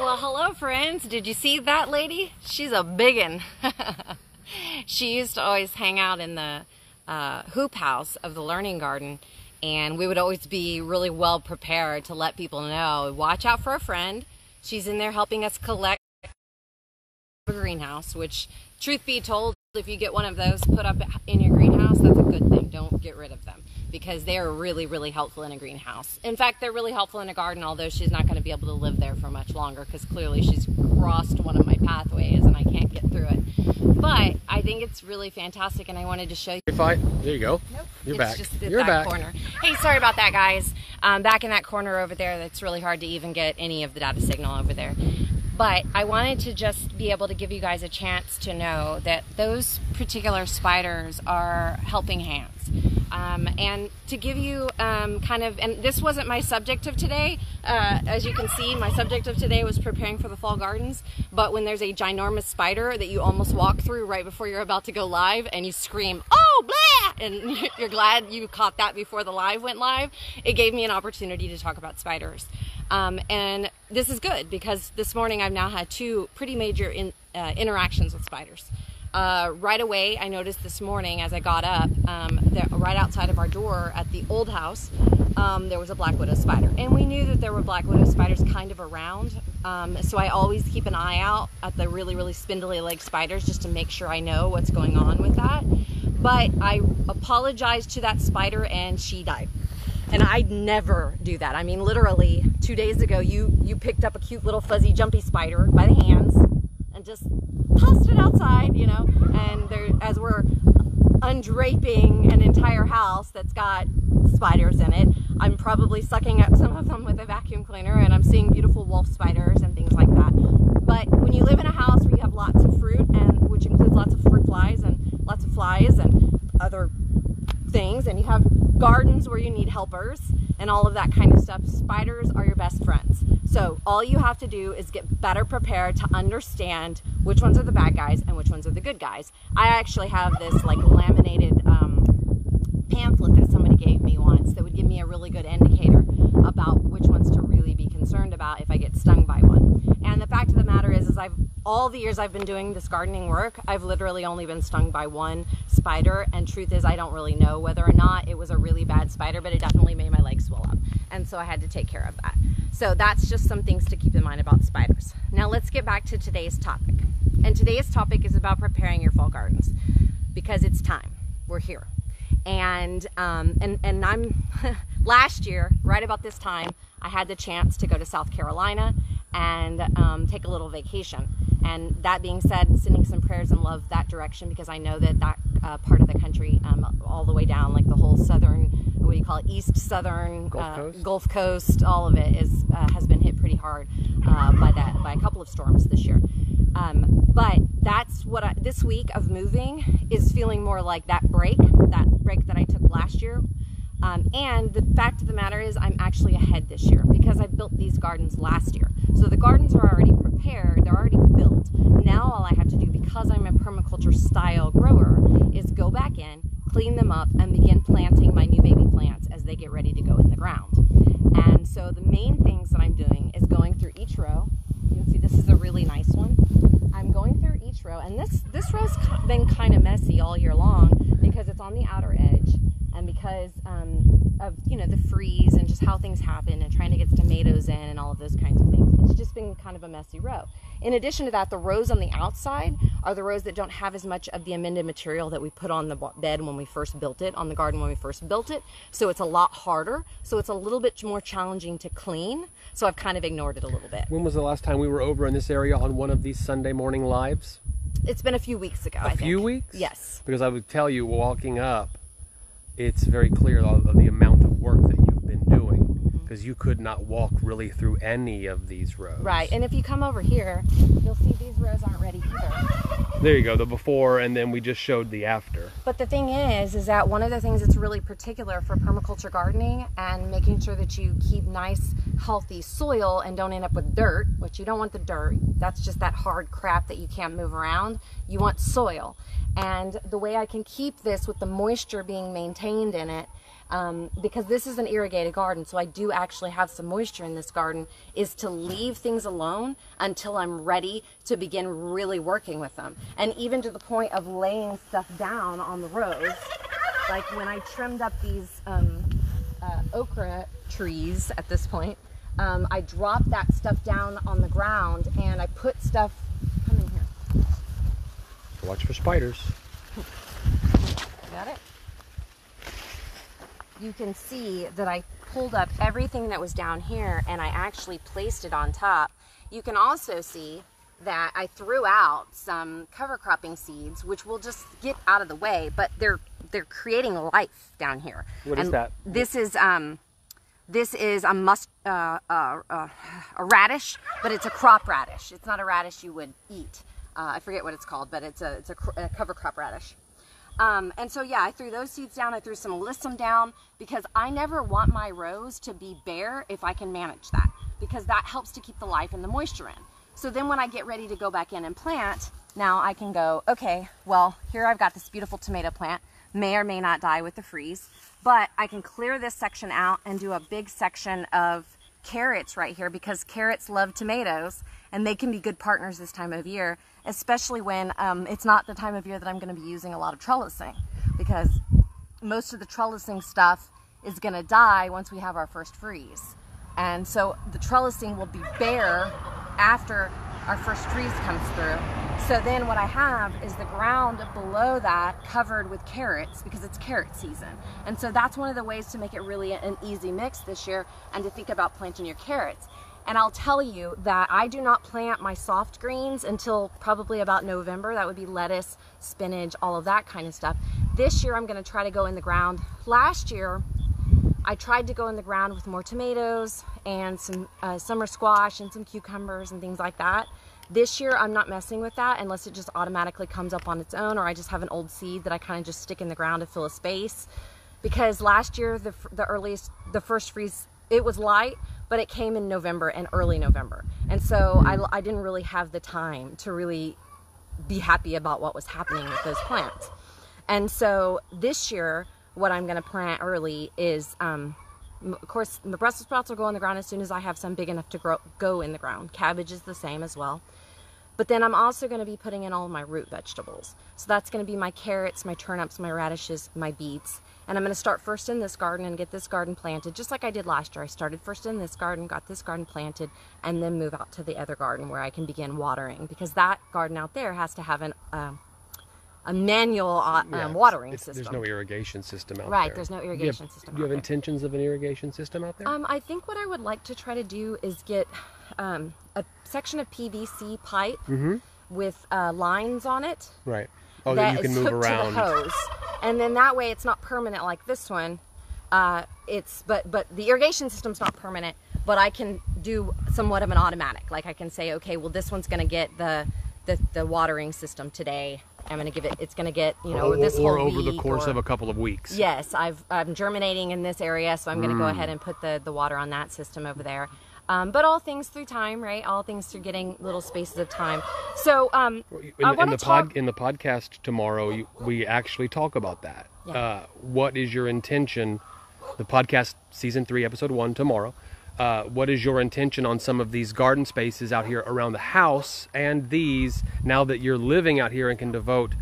Well, hello friends. Did you see that lady? She's a biggin. She used to always hang out in the hoop house of the learning garden, and we would always be really well prepared to let people know, watch out for a friend. She's in there helping us collect a greenhouse, which, truth be told, if you get one of those put up in your greenhouse, that's a good thing. Don't get rid of them, because they are really, really helpful in a greenhouse. In fact, they're really helpful in a garden, although she's not going to be able to live there for much longer, because clearly she's crossed one of my pathways and I can't get through it. But I think it's really fantastic, and I wanted to show you. You're fine. There you go. Nope. You're it's back. Just in You're that back. Corner. Hey, sorry about that, guys. Back in that corner over there, that's really hard to even get any of the data signal over there. But I wanted to just be able to give you guys a chance to know that those particular spiders are helping hands. And to give you kind of, and this wasn't my subject of today, as you can see, my subject of today was preparing for the fall gardens, but when there's a ginormous spider that you almost walk through right before you're about to go live and you scream, oh, blah, and you're glad you caught that before the live went live, it gave me an opportunity to talk about spiders. And this is good, because this morning I've now had two pretty major interactions with spiders. Right away, I noticed this morning as I got up, right outside of our door at the old house, there was a black widow spider. And we knew that there were black widow spiders kind of around, so I always keep an eye out at the really, really spindly leg spiders just to make sure I know what's going on with that. But I apologized to that spider and she died. And I'd never do that. I mean, literally 2 days ago, you picked up a cute little fuzzy jumpy spider by the hands and just tossed it outside, you know, and there, as we're undraping an entire house that's got spiders in it, I'm probably sucking up some of them with a vacuum cleaner, and I'm seeing beautiful wolf spiders and things like that. But when you live in a house where you have lots of fruit, and which includes lots of fruit flies and lots of flies and other things, and you have gardens where you need helpers and all of that kind of stuff, spiders are your best friends. So all you have to do is get better prepared to understand which ones are the bad guys and which ones are the good guys. I actually have this like laminated pamphlet that somebody gave me once that would give me a really good indicator about which ones to really be concerned about if I get stung by one. And the fact of the matter is all the years I've been doing this gardening work, I've literally only been stung by one spider, and truth is I don't really know whether or not it was a really bad spider, but it definitely made my legs swell up, and so I had to take care of that. So that's just some things to keep in mind about spiders. Now let's get back to today's topic. And today's topic is about preparing your fall gardens, because it's time. We're here. And I'm last year, right about this time, I had the chance to go to South Carolina and take a little vacation. And that being said, sending some prayers and love that direction, because I know that part of the country, all the way down, like the whole southern, what do you call it, east southern Gulf Coast, all of it has been hit pretty hard by a couple of storms this year. But that's what this week of moving is feeling more like that break that I took last year. And the fact of the matter is I'm actually ahead this year, because I built these gardens last year. So the gardens are already prepared, they're already built. Now all I have to do, because I'm a permaculture style grower, is go back in, clean them up, and begin planting my new baby plants as they get ready to go in the ground. And so the main things that I'm doing is going through each row. You can see this is a really nice one. I'm going through each row, and this row's been kind of messy all year long because it's on the outer edge, and because of, you know, the freeze and just how things happen and trying to get tomatoes in and all of those kinds of things. It's just been kind of a messy row. In addition to that, the rows on the outside are the rows that don't have as much of the amended material that we put on the bed when we first built it, on the garden when we first built it. So it's a lot harder. So it's a little bit more challenging to clean. So I've kind of ignored it a little bit. When was the last time we were over in this area on one of these Sunday morning lives? It's been a few weeks ago, I think. A few weeks? Yes. Because I would tell you, walking up, it's very clear of the amount of work that you've been doing, because you could not walk really through any of these rows. Right, and if you come over here, you'll see these rows aren't ready either. There you go, the before, and then we just showed the after. But the thing is that one of the things that's really particular for permaculture gardening and making sure that you keep nice, healthy soil and don't end up with dirt, which you don't want the dirt, that's just that hard crap that you can't move around. You want soil. And the way I can keep this with the moisture being maintained in it because this is an irrigated garden, so I do actually have some moisture in this garden, is to leave things alone until I'm ready to begin really working with them. And even to the point of laying stuff down on the rows, like when I trimmed up these okra trees at this point, I dropped that stuff down on the ground and I put stuff, come in here. Watch for spiders. Got it? You can see that I pulled up everything that was down here and I actually placed it on top. You can also see that I threw out some cover cropping seeds, which will just get out of the way, but they're creating life down here. What is that? This is a radish, but it's a crop radish. It's not a radish you would eat. I forget what it's called, but it's a cover crop radish. And so yeah, I threw those seeds down. I threw some alyssum down because I never want my rows to be bare if I can manage that, because that helps to keep the life and the moisture in. So then when I get ready to go back in and plant, now I can go, okay, well, here I've got this beautiful tomato plant, may or may not die with the freeze, but I can clear this section out and do a big section of carrots right here, because carrots love tomatoes and they can be good partners this time of year, especially when it's not the time of year that I'm going to be using a lot of trellising, because most of the trellising stuff is going to die once we have our first freeze. And so the trellising will be bare after our first freeze comes through. So then what I have is the ground below that covered with carrots, because it's carrot season. And so that's one of the ways to make it really an easy mix this year, and to think about planting your carrots. And I'll tell you that I do not plant my soft greens until probably about November. That would be lettuce, spinach, all of that kind of stuff. This year I'm going to try to go in the ground. Last year I tried to go in the ground with more tomatoes and some summer squash and some cucumbers and things like that. This year I'm not messing with that unless it just automatically comes up on its own, or I just have an old seed that I kind of just stick in the ground to fill a space. Because last year the first freeze, it was light, but it came in November and early November. And so I didn't really have the time to really be happy about what was happening with those plants. And so this year, what I'm gonna plant early is, of course, the Brussels sprouts will go in the ground as soon as I have some big enough to go in the ground. Cabbage is the same as well. But then I'm also going to be putting in all of my root vegetables. So that's going to be my carrots, my turnips, my radishes, my beets. And I'm going to start first in this garden and get this garden planted, just like I did last year. I started first in this garden, got this garden planted, and then move out to the other garden where I can begin watering. Because that garden out there has to have a manual watering system. There's no irrigation system out there. Right, there's no irrigation system out there. Do you have intentions of an irrigation system out there? I think what I would like to try to do is get a section of PVC pipe with lines on it. Right. Oh, that you can move around. To the hose. And then that way it's not permanent like this one. But the irrigation system's not permanent, but I can do somewhat of an automatic. Like I can say, okay, well, this one's going to get the watering system today. I'm going to give it, it's going to get, you know, this whole week. Or over the course of a couple of weeks. Yes, I'm germinating in this area, so I'm going to go ahead and put the water on that system over there. But all things through time, right? All things through getting little spaces of time. So in the podcast tomorrow, we actually talk about that. Yeah. What is your intention? The podcast season 3, episode 1 tomorrow. What is your intention on some of these garden spaces out here around the house, and these, now that you're living out here and can devote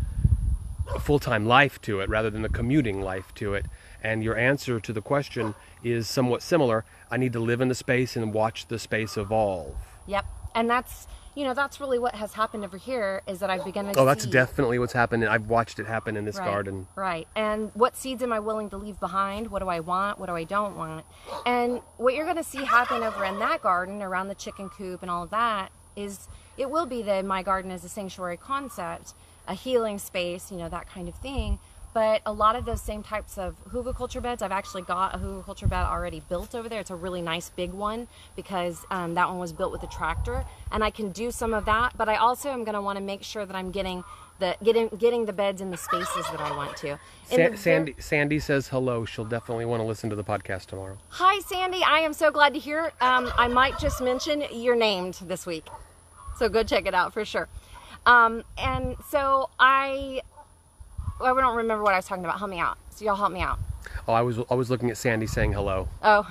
a full-time life to it rather than the commuting life to it? And your answer to the question is somewhat similar. I need to live in the space and watch the space evolve. Yep. And that's, you know, that's really what has happened over here, is that I've begun to see. Oh, that's definitely what's happened. I've watched it happen in this garden. Right. And what seeds am I willing to leave behind? What do I want? What do I don't want? And what you're going to see happen over in that garden, around the chicken coop and all of that, is it will be my garden as a sanctuary concept, a healing space, you know, that kind of thing. But a lot of those same types of hugelkultur beds, I've actually got a hugelkultur bed already built over there. It's a really nice big one, because that one was built with a tractor, and I can do some of that. But I also am going to want to make sure that I'm getting the beds in the spaces that I want to. Sandy says hello. She'll definitely want to listen to the podcast tomorrow. Hi, Sandy. I am so glad to hear. I might just mention you're named this week, so go check it out for sure. And so I don't remember what I was talking about. Help me out. So y'all help me out. Oh, I was looking at Sandy saying hello. Oh.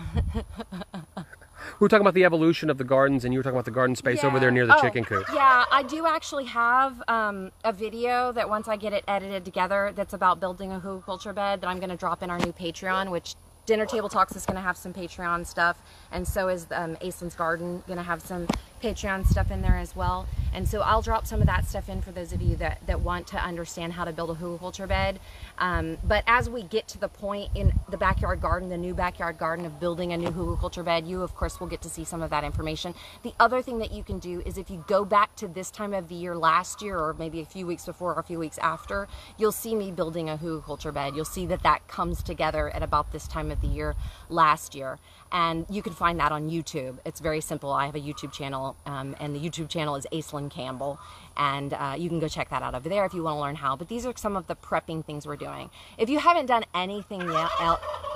We were talking about the evolution of the gardens, and you were talking about the garden space over there near the chicken coop. Yeah, I do actually have a video that once I get it edited together that's about building a hugelkultur bed that I'm going to drop in our new Patreon, which Dinner Table Talks is going to have some Patreon stuff, and so is Aislynn's Garden going to have some Patreon stuff in there as well. And so I'll drop some of that stuff in for those of you that want to understand how to build a hugelkultur bed. But as we get to the point in the backyard garden, the new backyard garden of building a new hugelkultur bed, you of course will get to see some of that information. The other thing that you can do is if you go back to this time of the year last year, or maybe a few weeks before or a few weeks after, you'll see me building a hugelkultur bed. You'll see that comes together at about this time of the year last year. And you can find that on YouTube. It's very simple. I have a YouTube channel, and the YouTube channel is Aislynn Campbell, and you can go check that out over there if you want to learn how. But these are some of the prepping things we're doing. If you haven't done anything yet,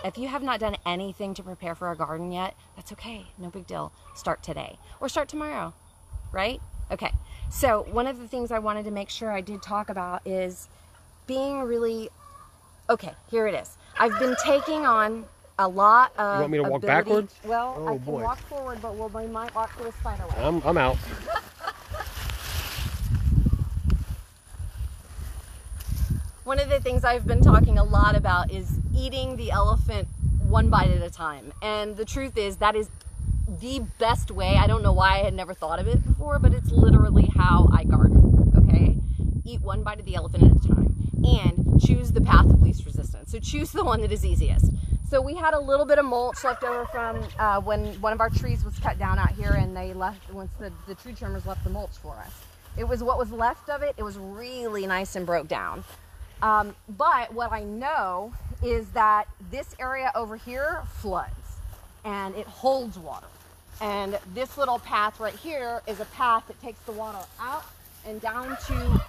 if you have not done anything to prepare for a garden yet, that's okay. No big deal. Start today or start tomorrow, right? Okay. So one of the things I wanted to make sure I did talk about is being really, okay, here it is. I've been taking on a lot of. You want me to walk backwards? Well, I can walk forward, but we might walk through a spider web. I'm out. One of the things I've been talking a lot about is eating the elephant one bite at a time. And the truth is that is the best way. I don't know why I had never thought of it before, but it's literally how I garden, okay? Eat one bite of the elephant at a time and choose the path of least resistance. So choose the one that is easiest. So we had a little bit of mulch left over from when one of our trees was cut down out here, and they left, once the tree trimmers left the mulch for us. It was what was left of it. It was really nice and broke down. But what I know is that this area over here floods and it holds water. And this little path right here is a path that takes the water out and down to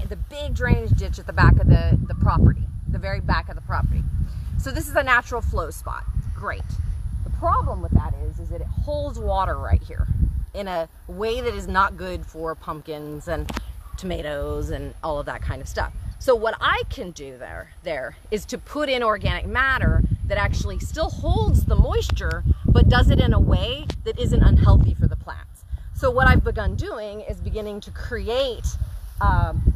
the big drainage ditch at the back of the property, the very back of the property. So this is a natural flow spot. Great. The problem with that is that it holds water right here in a way that is not good for pumpkins and tomatoes and all of that kind of stuff. So what I can do there is to put in organic matter that actually still holds the moisture, but does it in a way that isn't unhealthy for the plants. So what I've begun doing is beginning to create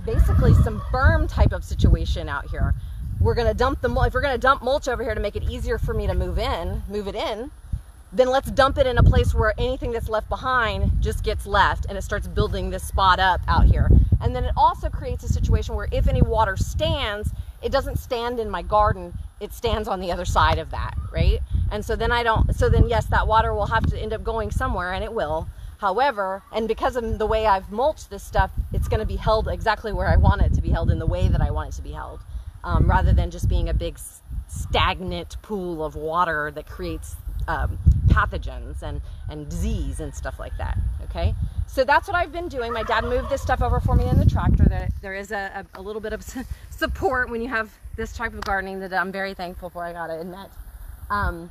basically some berm type of situation out here. We're going to dump if we're going to dump mulch over here to make it easier for me to move it in, then let's dump it in a place where anything that's left behind just gets left, and it starts building this spot up out here. And then it also creates a situation where if any water stands, it doesn't stand in my garden, it stands on the other side of that, right? And so then yes, that water will have to end up going somewhere, and it will. However, and because of the way I've mulched this stuff, it's going to be held exactly where I want it to be held, in the way that I want it to be held. Rather than just being a big stagnant pool of water that creates pathogens and disease and stuff like that, okay? So that's what I've been doing. My dad moved this stuff over for me in the tractor. There is a little bit of support when you have this type of gardening that I'm very thankful for, I gotta admit. And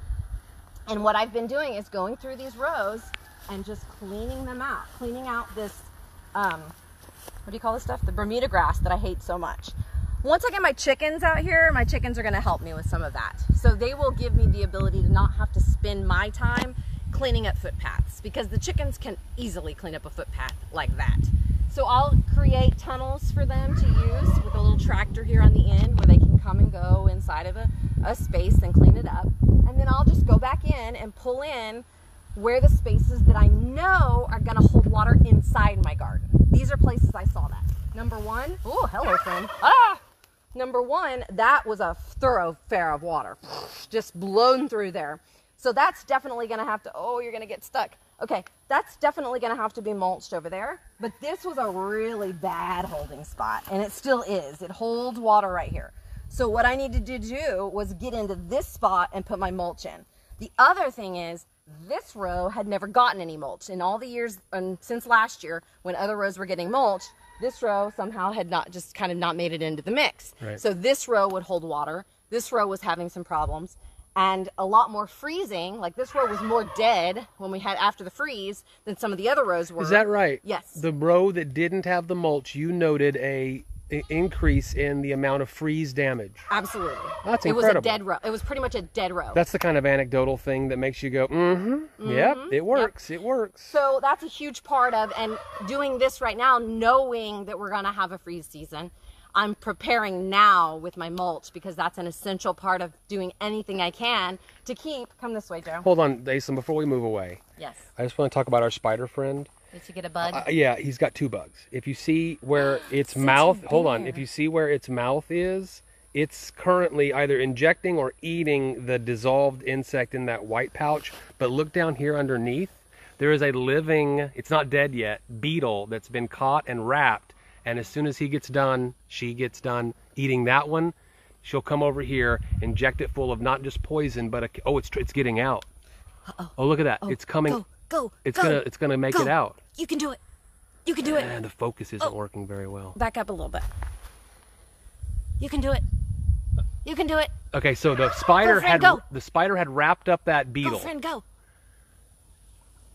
what I've been doing is going through these rows and just cleaning them out, cleaning out this, what do you call this stuff? The Bermuda grass that I hate so much. Once I get my chickens out here, my chickens are going to help me with some of that. So they will give me the ability to not have to spend my time cleaning up footpaths, because the chickens can easily clean up a footpath like that. So I'll create tunnels for them to use with a little tractor here on the end where they can come and go inside of a space and clean it up. And then I'll just go back in and pull in where the spaces that I know are going to hold water inside my garden. These are places I saw that. Number one, oh, hello friend. Number one, that was a thoroughfare of water, just blown through there. So that's definitely going to have to, oh, you're going to get stuck. Okay, that's definitely going to have to be mulched over there. But this was a really bad holding spot, and it still is. It holds water right here. So what I needed to do was get into this spot and put my mulch in. The other thing is, this row had never gotten any mulch. In all the years, and since last year, when other rows were getting mulched, this row somehow had not made it into the mix. Right. So this row would hold water. This row was having some problems, and a lot more freezing. Like this row was more dead when we had after the freeze than some of the other rows were. Is that right? Yes. The row that didn't have the mulch, you noted a increase in the amount of freeze damage. Absolutely. That's It was incredible. a dead row. It was pretty much a dead row. That's the kind of anecdotal thing that makes you go, yep, it works, it works. So that's a huge part of, and doing this right now, knowing that we're going to have a freeze season. I'm preparing now with my mulch because that's an essential part of doing anything I can to keep. Come this way, Joe. Hold on, Aislynn, before we move away. Yes. I just want to talk about our spider friend. Did you get a bud? Yeah, he's got 2 bugs. If you see where its mouth, hold on, if you see where its mouth is, it's currently either injecting or eating the dissolved insect in that white pouch. But look down here underneath. There is a living, it's not dead yet, beetle that's been caught and wrapped. And as soon as he gets done, she gets done eating that one, she'll come over here, inject it full of not just poison, but it's getting out. Uh-oh. Oh, look at that. It's coming. Go. It's gonna make it out. You can do it. You can do it. And the focus isn't working very well. Back up a little bit. You can do it. You can do it. Okay, so the spider had wrapped up that beetle. Go, friend, go.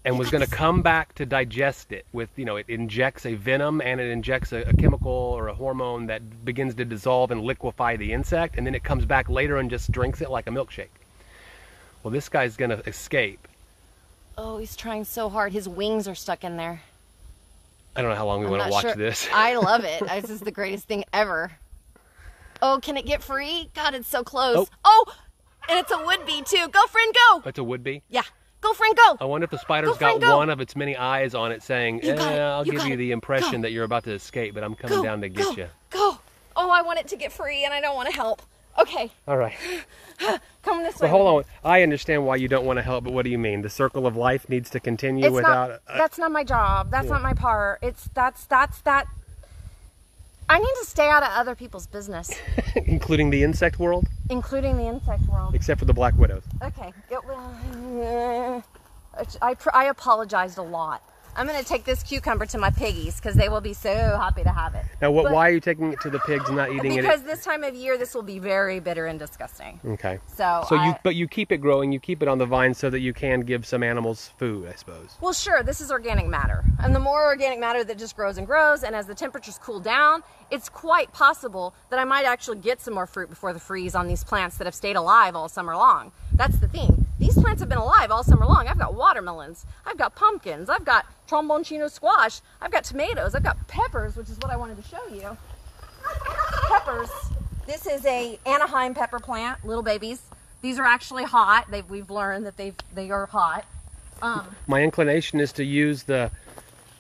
And was going to come back to digest it with, it injects a venom and it injects a chemical or a hormone that begins to dissolve and liquefy the insect, and then it comes back later and just drinks it like a milkshake. Well, this guy's going to escape. Oh, he's trying so hard. His wings are stuck in there. I don't know how long we want to watch this. I love it. This is the greatest thing ever. Oh, can it get free? God, it's so close. Oh, and it's a would-be too. Go, friend, go. It's a would-be? Yeah. Go, friend, go. I wonder if the spider's got one of its many eyes on it saying, I'll give you the impression that you're about to escape, but I'm coming down to get you. Go. Oh, I want it to get free and I don't want to help. Okay. All right. Come this way. Well, hold on. I understand why you don't want to help, but what do you mean? The circle of life needs to continue without... That's not my job. That's not my part. That's that. I need to stay out of other people's business. Including the insect world? Including the insect world. Except for the black widows. Okay. I apologized a lot. I'm going to take this cucumber to my piggies because they will be so happy to have it. Now, why are you taking it to the pigs and not eating it? Because this time of year, this will be very bitter and disgusting. Okay. But you keep it growing, you keep it on the vine so that you can give some animals food, I suppose. Well, sure. This is organic matter. And the more organic matter that just grows and grows, and as the temperatures cool down, it's quite possible that I might actually get some more fruit before the freeze on these plants that have stayed alive all summer long. That's the thing. These plants have been alive all summer long. I've got watermelons, I've got pumpkins, I've got tromboncino squash, I've got tomatoes, I've got peppers, which is what I wanted to show you. Peppers. This is a Anaheim pepper plant, little babies. These are actually hot. We've learned that they are hot. My inclination is to use the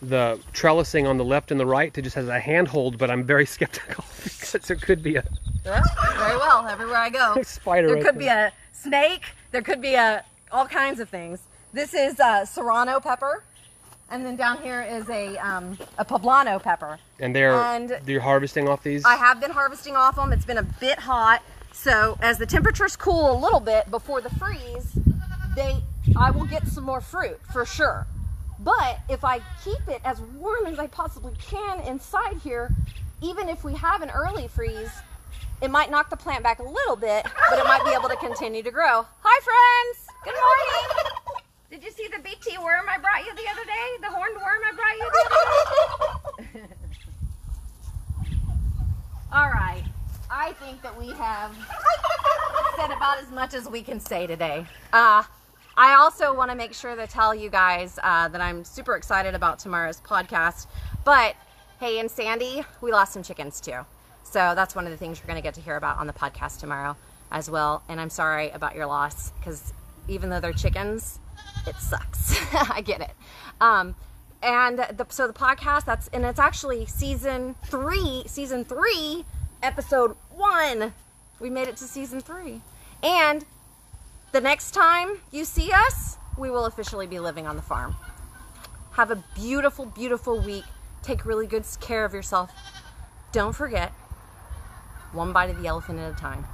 trellising on the left and the right to just as a handhold, but I'm very skeptical because there could be a... Yeah, very well, everywhere I go. Spider there could be a snake, there could be all kinds of things. This is serrano pepper, and then down here is a poblano pepper. And you're harvesting off these? I have been harvesting off them. It's been a bit hot, so as the temperatures cool a little bit before the freeze, I will get some more fruit for sure. But if I keep it as warm as I possibly can inside here, even if we have an early freeze, it might knock the plant back a little bit, but it might be able to continue to grow. Hi, friends. Good morning. Did you see the BT worm I brought you the other day? The horned worm I brought you the other day? All right. I think that we have said about as much as we can say today. I also want to make sure to tell you guys that I'm super excited about tomorrow's podcast. But, hey, in Sandy, we lost some chickens too. So that's one of the things you're going to get to hear about on the podcast tomorrow as well. And I'm sorry about your loss because even though they're chickens, it sucks. I get it. So the podcast, it's actually season 3, episode 1. We made it to season 3. And the next time you see us, we will officially be living on the farm. Have a beautiful, beautiful week. Take really good care of yourself. Don't forget, one bite of the elephant at a time.